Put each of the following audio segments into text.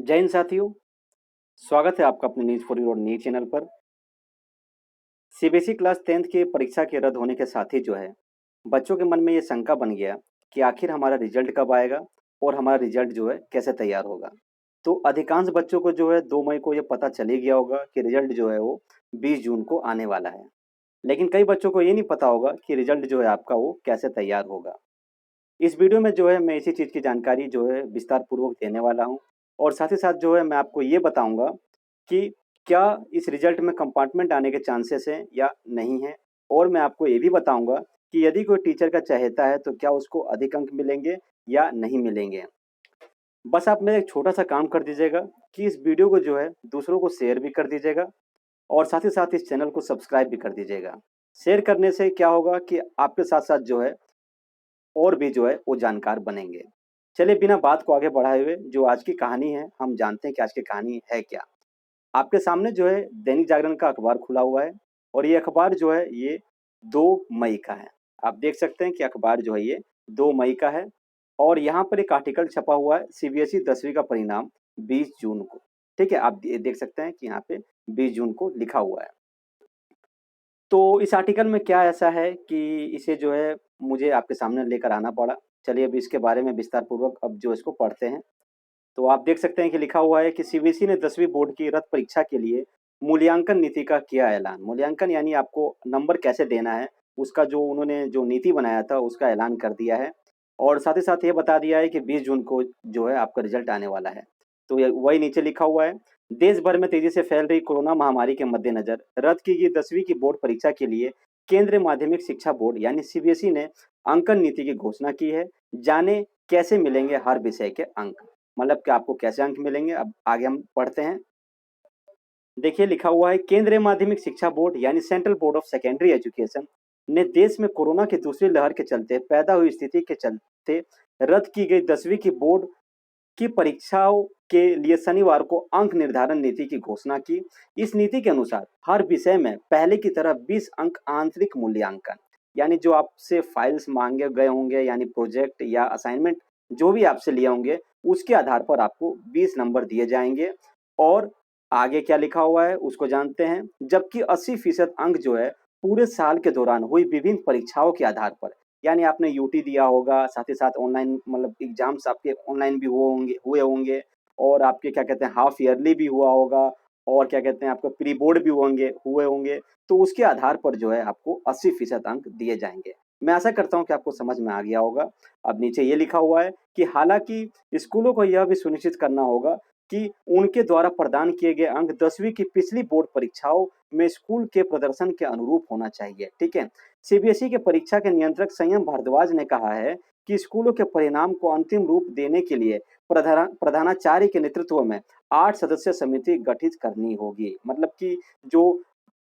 जय हिंद साथियों। स्वागत है आपका अपने न्यूज़ फॉर यू और नीट चैनल पर। सीबीएसई क्लास 10th के परीक्षा के रद्द होने के साथ ही जो है बच्चों के मन में ये शंका बन गया कि आखिर हमारा रिजल्ट कब आएगा और हमारा रिजल्ट जो है कैसे तैयार होगा। तो अधिकांश बच्चों को जो है 2 मई को ये पता चल ही गया होगा कि रिजल्ट जो है वो 20 जून को आने वाला है। लेकिन कई बच्चों को ये नहीं पता होगा कि रिजल्ट जो है आपका वो कैसे तैयार होगा। इस वीडियो में जो है मैं इसी चीज़ की जानकारी जो है विस्तार पूर्वक देने वाला हूँ और साथ ही साथ जो है मैं आपको ये बताऊंगा कि क्या इस रिजल्ट में कंपार्टमेंट आने के चांसेस हैं या नहीं है। और मैं आपको ये भी बताऊंगा कि यदि कोई टीचर का चहेता है तो क्या उसको अधिक अंक मिलेंगे या नहीं मिलेंगे। बस आप मेरा एक छोटा सा काम कर दीजिएगा कि इस वीडियो को जो है दूसरों को शेयर भी कर दीजिएगा और साथ ही साथ इस चैनल को सब्सक्राइब भी कर दीजिएगा। शेयर करने से क्या होगा कि आपके साथ साथ जो है और भी जो है वो जानकार बनेंगे। चलिए बिना बात को आगे बढ़ाए हुए जो आज की कहानी है हम जानते हैं कि आज की कहानी है क्या। आपके सामने जो है दैनिक जागरण का अखबार खुला हुआ है और ये अखबार जो है ये 2 मई का है। आप देख सकते हैं कि अखबार जो है ये 2 मई का है और यहाँ पर एक आर्टिकल छपा हुआ है सीबीएसई 10वीं का परिणाम 20 जून को। ठीक है, आप देख सकते हैं कि यहाँ पे 20 जून को लिखा हुआ है। तो इस आर्टिकल में क्या ऐसा है कि इसे जो है मुझे आपके सामने लेकर आना पड़ा। चलिए अब इसके बारे में विस्तार पूर्वक अब जो इसको पढ़ते हैं। तो आप देख सकते हैं कि लिखा हुआ है कि सीबीएसई ने 10वीं बोर्ड की रद्द परीक्षा के लिए मूल्यांकन नीति का किया ऐलान। मूल्यांकन यानी आपको नंबर कैसे देना है, उसका जो उन्होंने जो नीति बनाया था उसका ऐलान कर दिया है और साथ ही साथ ये बता दिया है कि 20 जून को जो है आपका रिजल्ट आने वाला है। तो ये वही नीचे लिखा हुआ है। देश भर में तेजी से फैल रही कोरोना महामारी के मद्देनजर रद्द की गई 10वीं की बोर्ड परीक्षा के लिए केंद्रीय माध्यमिक शिक्षा बोर्ड यानी सीबीएसई ने अंकन नीति की घोषणा की है। जाने कैसे मिलेंगे हर विषय के अंक, मतलब कि आपको कैसे अंक मिलेंगे। अब आगे हम पढ़ते हैं। देखिए लिखा हुआ है केंद्रीय माध्यमिक शिक्षा बोर्ड यानी central board of secondary education ने देश में कोरोना की दूसरी लहर के चलते पैदा हुई स्थिति के चलते रद्द की गई 10वीं की बोर्ड की परीक्षाओं के लिए शनिवार को अंक निर्धारण नीति की घोषणा की। इस नीति के अनुसार हर विषय में पहले की तरह 20 अंक आंतरिक मूल्यांकन यानी जो आपसे फाइल्स मांगे गए होंगे यानी प्रोजेक्ट या असाइनमेंट जो भी आपसे लिए होंगे उसके आधार पर आपको 20 नंबर दिए जाएंगे। और आगे क्या लिखा हुआ है उसको जानते हैं। जबकि 80% अंक जो है पूरे साल के दौरान हुई विभिन्न परीक्षाओं के आधार पर, यानी आपने यूटी दिया होगा, साथ ही साथ ऑनलाइन मतलब एग्जाम्स आपके ऑनलाइन भी हुए होंगे और आपके क्या कहते हैं हाफ ईयरली भी हुआ होगा और क्या कहते हैं आपका प्री बोर्ड भी हुए होंगे। तो उसके आधार पर जो है आपको 80% अंक दिए जाएंगे। मैं आशा करता हूँ कि आपको समझ में आ गया होगा। अब नीचे ये लिखा हुआ है कि हालांकि स्कूलों को यह भी सुनिश्चित करना होगा कि उनके द्वारा प्रदान किए गए अंक 10वीं की पिछली बोर्ड परीक्षाओं में स्कूल के प्रदर्शन के अनुरूप होना चाहिए। ठीक है, सीबीएसई के परीक्षा के नियंत्रक संयम भारद्वाज ने कहा है कि स्कूलों के परिणाम को अंतिम रूप देने के लिए प्रधानाचार्य के नेतृत्व में 8 सदस्य समिति गठित करनी होगी। मतलब कि जो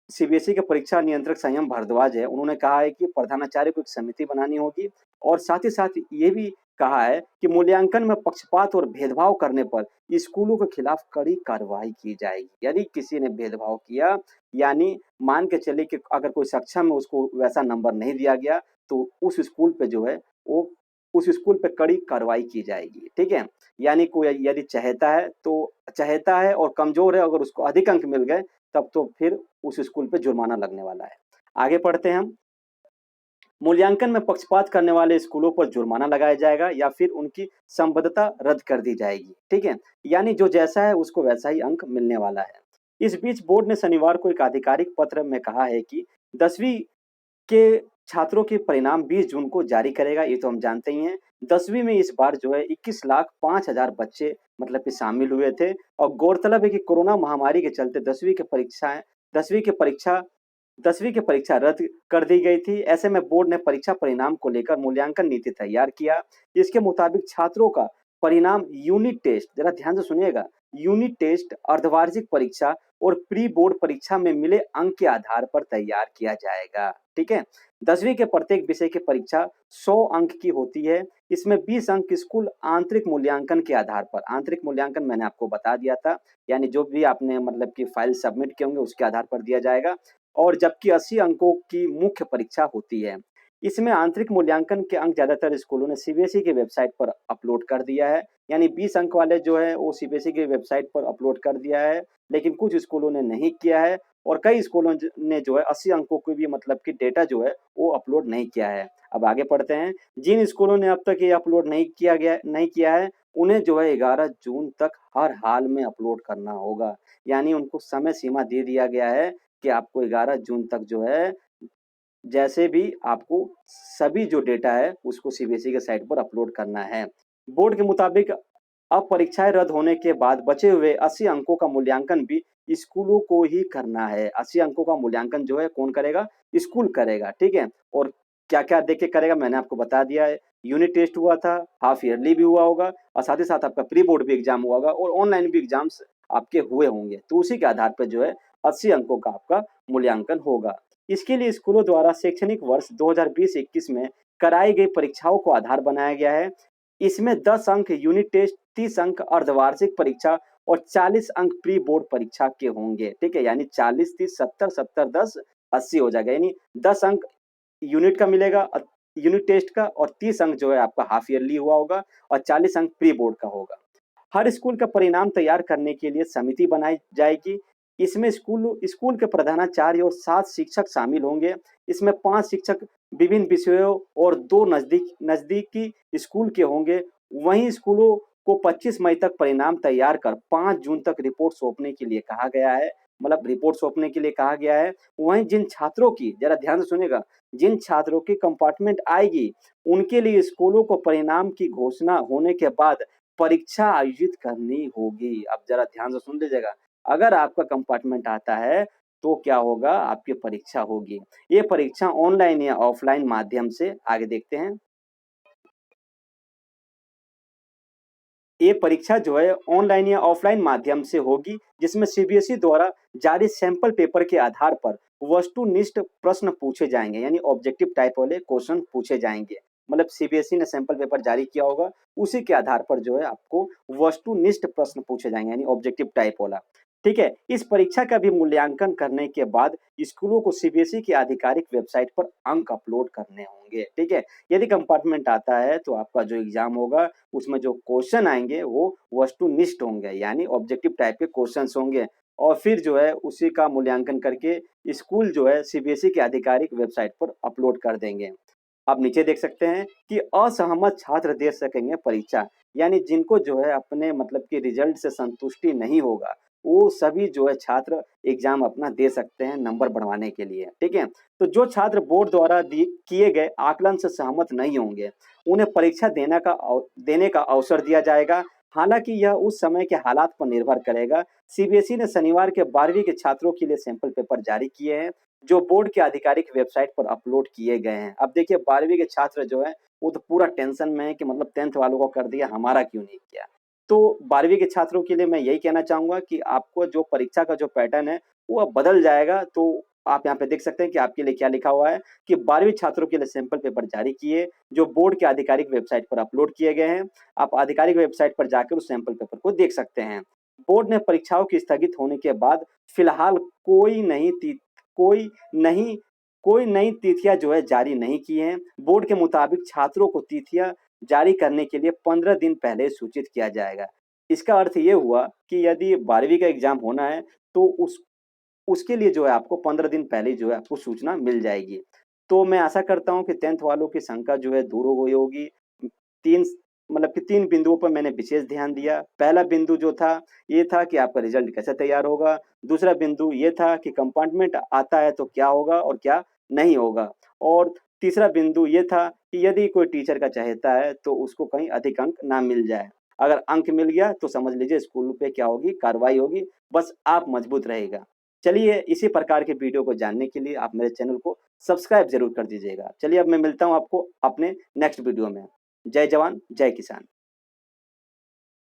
सीबीएसई के परीक्षा नियंत्रक संयम भारद्वाज है उन्होंने कहा है कि प्रधानाचार्य को एक समिति बनानी होगी और साथ ही साथ ये भी कहा है कि मूल्यांकन में पक्षपात और भेदभाव करने पर स्कूलों के खिलाफ कड़ी कार्रवाई की जाएगी। यदि किसी ने भेदभाव किया यानी मान के चले कि अगर कोई सक्षम है उसको वैसा नंबर नहीं दिया गया तो उस स्कूल पे जो है वो उस स्कूल पे कड़ी कार्रवाई की जाएगी। ठीक है, यानी कोई यदि चाहता है और कमजोर है अगर उसको अधिक अंक मिल गए तब तो फिर उस स्कूल पे जुर्माना लगने वाला है। आगे पढ़ते हैं हम। मूल्यांकन में पक्षपात करने वाले स्कूलों पर जुर्माना लगाया जाएगा या फिर उनकी संबद्धता रद्द कर दी जाएगी। ठीक है, यानी जो जैसा है उसको वैसा ही अंक मिलने वाला है। इस बीच बोर्ड ने शनिवार को एक आधिकारिक पत्र में कहा है कि 10वीं के छात्रों के परिणाम 20 जून को जारी करेगा। ये तो हम जानते ही हैं। 10वीं में इस बार जो है 21,05,000 बच्चे मतलब कि शामिल हुए थे और गौरतलब है कि कोरोना महामारी के चलते 10वीं की परीक्षा 10वीं की परीक्षा रद्द कर दी गई थी। ऐसे में बोर्ड ने परीक्षा परिणाम को लेकर मूल्यांकन नीति तैयार किया। इसके मुताबिक छात्रों का परिणाम यूनिट टेस्ट, जरा ध्यान से सुनिएगा, यूनिट टेस्ट, अर्धवार्षिक परीक्षा और प्री बोर्ड परीक्षा में मिले अंक के आधार पर तैयार किया जाएगा। ठीक है, 10वीं के प्रत्येक विषय की परीक्षा 100 अंक की होती है। इसमें 20 अंक स्कूल आंतरिक मूल्यांकन के आधार पर, आंतरिक मूल्यांकन मैंने आपको बता दिया था, यानी जो भी आपने मतलब कि फाइल सबमिट किए होंगे उसके आधार पर दिया जाएगा और जबकि 80 अंकों की मुख्य परीक्षा होती है। इसमें आंतरिक मूल्यांकन के अंक ज़्यादातर स्कूलों ने सीबीएसई की वेबसाइट पर अपलोड कर दिया है, यानी 20 अंक वाले जो है वो सीबीएसई की वेबसाइट पर अपलोड कर दिया है, लेकिन कुछ स्कूलों ने नहीं किया है और कई स्कूलों ने जो है 80 अंकों की भी मतलब कि डेटा जो है वो अपलोड नहीं किया है। अब आगे पढ़ते हैं। जिन स्कूलों ने अब तक ये अपलोड नहीं किया है, उन्हें जो है 11 जून तक हर हाल में अपलोड करना होगा। यानी उनको समय सीमा दे दिया गया है कि आपको 11 जून तक जो है जैसे भी आपको सभी जो डेटा है उसको सीबीएसई के साइट पर अपलोड करना है। बोर्ड के मुताबिक अब परीक्षाएं रद्द होने के बाद बचे हुए 80 अंकों का मूल्यांकन भी स्कूलों को ही करना है। 80 अंकों का मूल्यांकन जो है कौन करेगा? स्कूल करेगा, ठीक है। और क्या-क्या देख के करेगा मैंने आपको बता दिया है। यूनिट टेस्ट हुआ था, हाफ ईयरली भी हुआ होगा और साथ ही साथ आपका प्री बोर्ड भी एग्जाम हुआ होगा और ऑनलाइन भी एग्जाम्स आपके हुए होंगे। तो उसी के आधार पर जो है 80 अंकों का आपका मूल्यांकन होगा। इसके लिए स्कूलों द्वारा शैक्षणिक वर्ष 2020-21 में कराई गई परीक्षाओं को आधार बनाया गया है। इसमें 10 अंक यूनिट टेस्ट, 30 अंक अर्धवार्षिक परीक्षा और 40 अंक प्री बोर्ड परीक्षा के होंगे, ठीक है। यानी 40, 30, 70, 70, 10, 80 हो जाएगा। यानी 10 अंक यूनिट का मिलेगा यूनिट टेस्ट का और 30 अंक जो है आपका हाफ ईयरली हुआ होगा और 40 अंक प्री बोर्ड का होगा। हर स्कूल का परिणाम तैयार करने के लिए समिति बनाई जाएगी। इसमें स्कूल के प्रधानाचार्य और 7 शिक्षक शामिल होंगे। इसमें 5 शिक्षक विभिन्न विषयों और 2 नजदीकी स्कूल के होंगे। वहीं स्कूलों को 25 मई तक परिणाम तैयार कर 5 जून तक रिपोर्ट सौंपने के लिए कहा गया है। मतलब रिपोर्ट सौंपने के लिए कहा गया है। वहीं जिन छात्रों की, जरा ध्यान से सुनिएगा, जिन छात्रों की कंपार्टमेंट आएगी, उनके लिए स्कूलों को परिणाम की घोषणा होने के बाद परीक्षा आयोजित करनी होगी। अब जरा ध्यान से सुन लीजिएगा। अगर आपका कंपार्टमेंट आता है तो क्या होगा? आपकी परीक्षा होगी। ये परीक्षा ऑनलाइन या ऑफलाइन माध्यम से, आगे देखते हैं। ये परीक्षा जो है ऑनलाइन या ऑफलाइन माध्यम से होगी, जिसमें सीबीएसई द्वारा जारी सैंपल पेपर के आधार पर वस्तुनिष्ठ प्रश्न पूछे जाएंगे, यानी ऑब्जेक्टिव टाइप वाले क्वेश्चन पूछे जाएंगे। मतलब सीबीएसई ने सैंपल पेपर जारी किया होगा, उसी के आधार पर जो है आपको वस्तुनिष्ठ प्रश्न पूछे जाएंगे, यानी ऑब्जेक्टिव टाइप वाला, ठीक है। इस परीक्षा का भी मूल्यांकन करने के बाद स्कूलों को सीबीएसई की आधिकारिक वेबसाइट पर अंक अपलोड करने होंगे, ठीक है। यदि कंपार्टमेंट आता है तो आपका जो एग्जाम होगा उसमें जो क्वेश्चन आएंगे वो वस्तुनिष्ठ होंगे, यानी ऑब्जेक्टिव टाइप के क्वेश्चंस होंगे और फिर जो है उसी का मूल्यांकन करके स्कूल जो है सीबीएसई की आधिकारिक वेबसाइट पर अपलोड कर देंगे। आप नीचे देख सकते हैं कि असहमत छात्र दे सकेंगे परीक्षा, यानी जिनको जो है अपने मतलब कि रिजल्ट से संतुष्टि नहीं होगा, वो सभी जो है छात्र एग्जाम अपना दे सकते हैं नंबर बढ़वाने के लिए, ठीक है। तो जो छात्र बोर्ड द्वारा किए गए आकलन से सहमत नहीं होंगे, उन्हें परीक्षा देने का अवसर दिया जाएगा। हालांकि यह उस समय के हालात पर निर्भर करेगा। सीबीएसई ने शनिवार के 12वीं के छात्रों के लिए सैंपल पेपर जारी किए हैं, जो बोर्ड की आधिकारिक वेबसाइट पर अपलोड किए गए हैं। अब देखिए 12वीं के छात्र जो हैं वो तो पूरा टेंशन में है कि मतलब 10th वालों को कर दिया, हमारा क्यों नहीं किया। तो 12वीं के छात्रों के लिए मैं यही कहना चाहूँगा कि आपको जो परीक्षा का जो पैटर्न है वो अब बदल जाएगा। तो आप यहाँ पे देख सकते हैं कि आपके लिए क्या लिखा हुआ है कि 12वीं छात्रों के लिए सैंपल पेपर जारी किए, जो बोर्ड की आधिकारिक वेबसाइट पर अपलोड किए गए हैं। आप आधिकारिक वेबसाइट पर जाकर उस सैंपल पेपर को देख सकते हैं। बोर्ड ने परीक्षाओं की स्थगित होने के बाद फिलहाल कोई नहीं कोई नई तिथियां जो है जारी नहीं की हैं। बोर्ड के मुताबिक छात्रों को तिथियां जारी करने के लिए 15 दिन पहले सूचित किया जाएगा। इसका अर्थ ये हुआ कि यदि 12वीं का एग्जाम होना है तो उसके लिए जो है आपको 15 दिन पहले जो है आपको सूचना मिल जाएगी। तो मैं आशा करता हूँ कि 10th वालों की शंका जो है दूर हो गई होगी। 3 मतलब कि 3 बिंदुओं पर मैंने विशेष ध्यान दिया। पहला बिंदु जो था, ये था कि आपका रिज़ल्ट कैसे तैयार होगा। दूसरा बिंदु ये था कि कंपार्टमेंट आता है तो क्या होगा और क्या नहीं होगा। और तीसरा बिंदु ये था कि यदि कोई टीचर का चहेता है तो उसको कहीं अधिक अंक ना मिल जाए। अगर अंक मिल गया तो समझ लीजिए स्कूल पे क्या होगी, कार्रवाई होगी, बस आप मजबूत रहेगा। चलिए इसी प्रकार के वीडियो को जानने के लिए आप मेरे चैनल को सब्सक्राइब ज़रूर कर दीजिएगा। चलिए अब मैं मिलता हूँ आपको अपने नेक्स्ट वीडियो में। जय जवान, जय किसान।